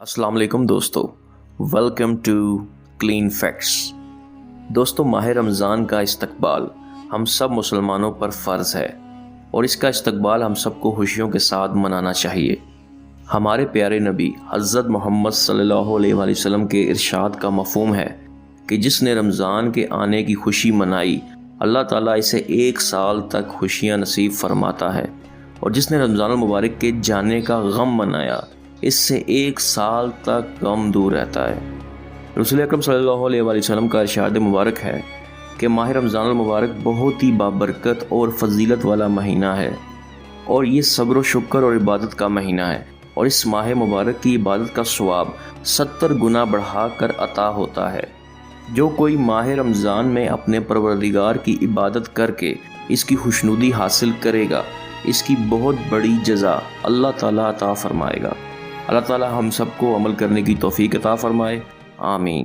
السلام علیکم دوستو، ویلکم ٹو کلین فیکٹس۔ دوستو، ماہ رمضان کا استقبال ہم سب مسلمانوں پر فرض ہے اور اس کا استقبال ہم سب کو خوشیوں کے ساتھ منانا چاہیے۔ ہمارے پیارے نبی حضرت محمد صلی اللہ علیہ وآلہ وسلم کے ارشاد کا مفہوم ہے کہ جس نے رمضان کے آنے کی خوشی منائی، اللہ تعالیٰ اسے 1 سال تک خوشیاں نصیب فرماتا ہے، اور جس نے رمضان المبارک کے جانے کا غم منایا، اس سے 1 سال تک غم دور رہتا ہے۔ رسول اکرم صلی اللہ علیہ وآلہ وسلم کا ارشاد مبارک ہے کہ ماہ رمضان المبارک بہت ہی بابرکت اور فضیلت والا مہینہ ہے، اور یہ صبر و شکر اور عبادت کا مہینہ ہے، اور اس ماہ مبارک کی عبادت کا ثواب 70 گنا بڑھا کر عطا ہوتا ہے۔ جو کوئی ماہ رمضان میں اپنے پروردگار کی عبادت کر کے اس کی خوشنودی حاصل کرے گا، اس کی بہت بڑی جزا اللہ تعالیٰ عطا فرمائے گا۔ اللہ تعالیٰ ہم سب کو عمل کرنے کی توفیق عطا فرمائے، آمین۔